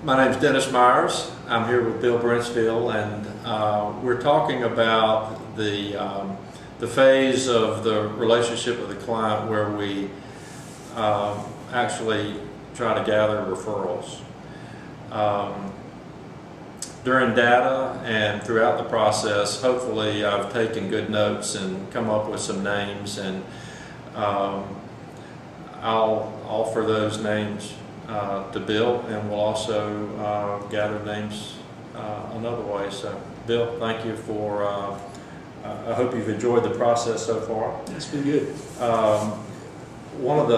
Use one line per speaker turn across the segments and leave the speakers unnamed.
My name's Dennis Myers. I'm here with Bill Brentsfield, and we're talking about the phase of the relationship with the client where we actually try to gather referrals. During data and throughout the process, hopefully I've taken good notes and come up with some names, and I'll offer those names to Bill, and we'll also gather names another way. So Bill, thank you for, I hope you've enjoyed the process so far.
It's been good.
One of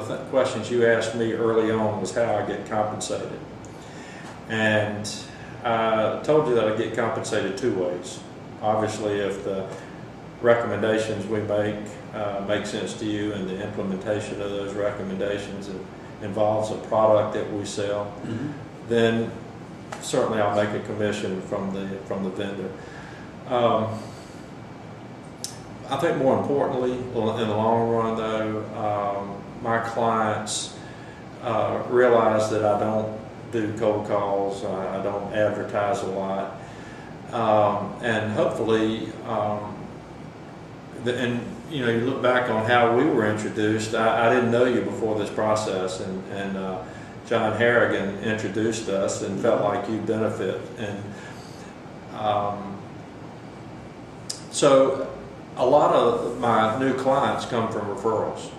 the questions you asked me early on was how I get compensated. And I told you that I get compensated two ways. Obviously, if the recommendations we make sense to you, and the implementation of those recommendations involves a product that we sell, then certainly I'll make a commission from the vendor. I think more importantly, in the long run though, my clients realize that I don't do cold calls, I don't advertise a lot, and hopefully, and you know, you look back on how we were introduced. I didn't know you before this process, and John Harrigan introduced us and felt like you'd benefit, and so a lot of my new clients come from referrals.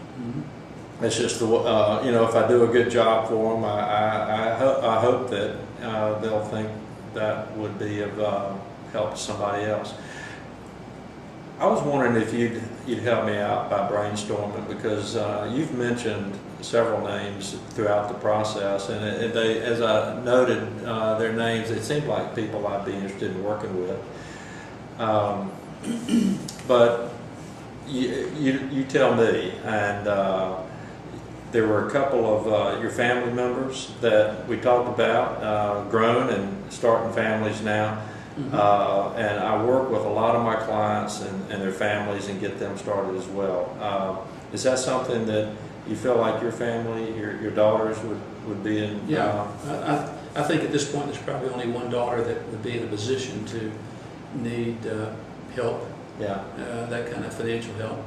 It's just the you know, if I do a good job for them, I hope that they'll think that would be of help to somebody else. I was wondering if you'd help me out by brainstorming, because you've mentioned several names throughout the process, and they, as I noted their names, it seemed like people I'd be interested in working with. But you tell me, and there were a couple of your family members that we talked about, grown and starting families now. And I work with a lot of my clients and their families and get them started as well. Is that something that you feel like your family, your daughters would be in?
Yeah, I think at this point there's probably only one daughter that would be in a position to need help, that kind of financial help.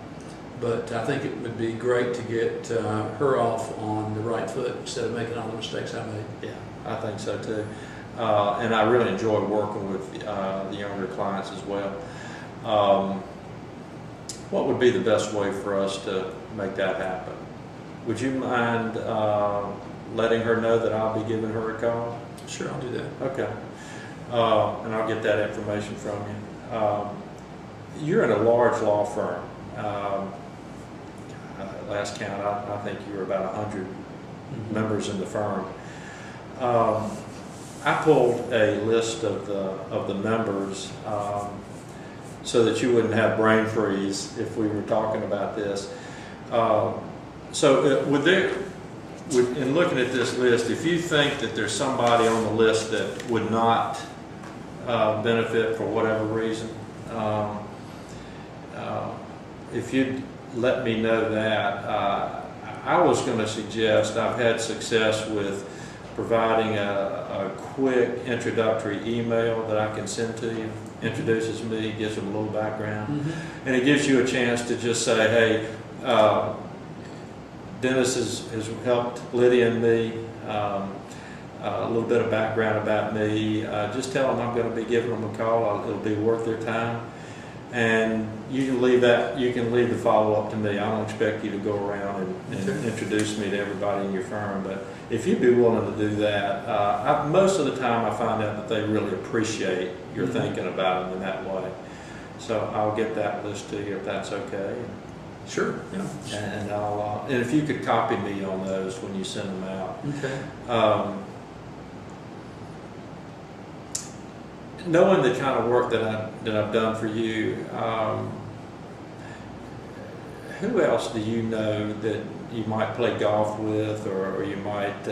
But I think it would be great to get her off on the right foot instead of making all the mistakes I made.
Yeah, I think so too. And I really enjoy working with the younger clients as well. What would be the best way for us to make that happen? Would you mind letting her know that I'll be giving her a call?
Sure, I'll do that.
Okay. And I'll get that information from you. You're in a large law firm. Last count, I think you were about 100 members in the firm. I pulled a list of the members so that you wouldn't have brain freeze if we were talking about this. So in looking at this list, if you think that there's somebody on the list that would not benefit for whatever reason, if you'd let me know that, I was going to suggest, I've had success with providing a quick introductory email that I can send to you. Introduces me, gives them a little background, and it gives you a chance to just say, hey, Dennis has helped Lydia and me, a little bit of background about me. Just tell them I'm going to be giving them a call. It'll be worth their time. And you can leave the follow-up to me. I don't expect you to go around and introduce me to everybody in your firm, but if you'd be willing to do that, most of the time I find out that they really appreciate your thinking about them in that way. So I'll get that list to you if that's okay.
Sure. Yeah.
And and if you could copy me on those when you send them out.
Okay.
Knowing the kind of work that I've done for you, who else do you know that you might play golf with, or you might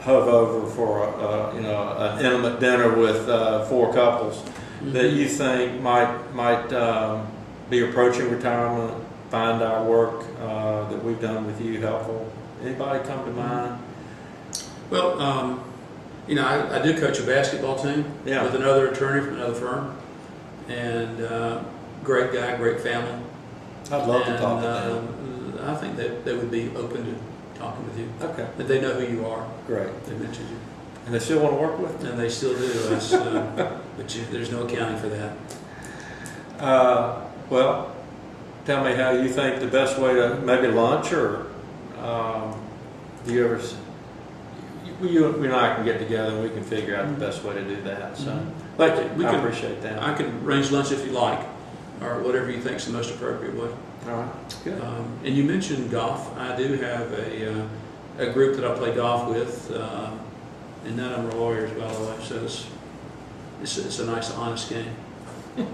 hove over for an intimate dinner with 4 couples that you think might be approaching retirement, find our work that we've done with you helpful? Anybody come to mind?
Well, you know, I do coach a basketball team with another attorney from another firm, and great guy, great family.
I'd love to talk to them.
I think that they would be open to talking with you.
Okay.
That they know who you are.
Great.
They mentioned you.
And they still want to work with?
And they still do. But there's no accounting for that.
Well, tell me how you think the best way to, maybe lunch, or do you ever, you and I can get together and we can figure out the best way to do that. So, thank you. I appreciate that.
I can arrange lunch if you like, or whatever you think is the most appropriate way.
All right, good.
And you mentioned golf. I do have a group that I play golf with, and none of them are lawyers, by the way, so it's a nice, honest game. There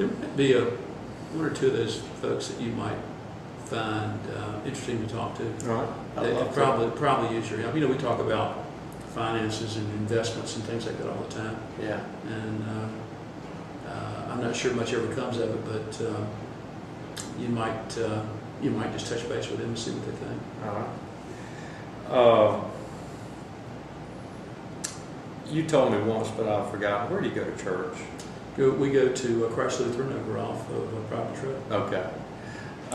might be one or two of those folks that you might find interesting to talk to.
All right.
They could probably use your help. You know, we talk about finances and investments and things like that all the time.
Yeah.
And I'm not sure much ever comes of it, but you might just touch base with them and see what they think.
All right. You told me once, but I've forgotten. Where do you go to church?
We go to Christ Lutheran over off of a private truck.
Okay. I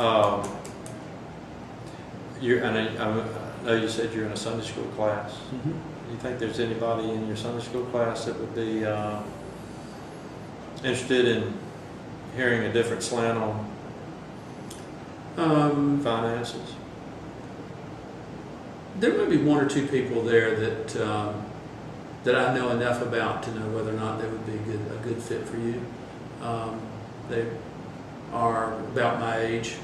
know you said you're in a Sunday school class.
Mm-hmm.
Do you think there's anybody in your Sunday school class that would be interested in hearing a different slant on finances?
There may be one or two people there that I know enough about to know whether or not they would be a good fit for you. They are about my age,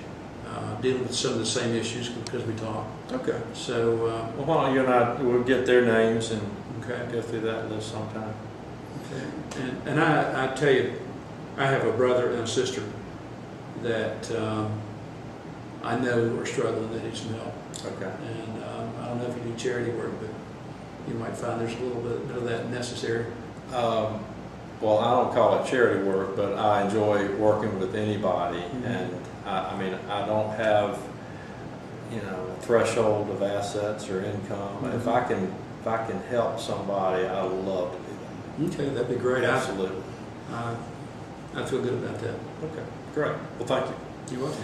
dealing with some of the same issues because we talk.
Okay.
So,
well, why don't you and I, we'll get their names and
okay,
go through that list sometime.
Okay. And I tell you, I have a brother and a sister that I know are struggling, that need some help.
Okay.
And I don't know if you do charity work, but you might find there's a little bit of that necessary.
Well, I don't call it charity work, but I enjoy working with anybody, and I mean, I don't have, you know, a threshold of assets or income. If I can help somebody, I would love to do that.
Okay, that'd be great.
Absolutely.
I feel good about that.
Okay, great. Well, thank you.
You're welcome.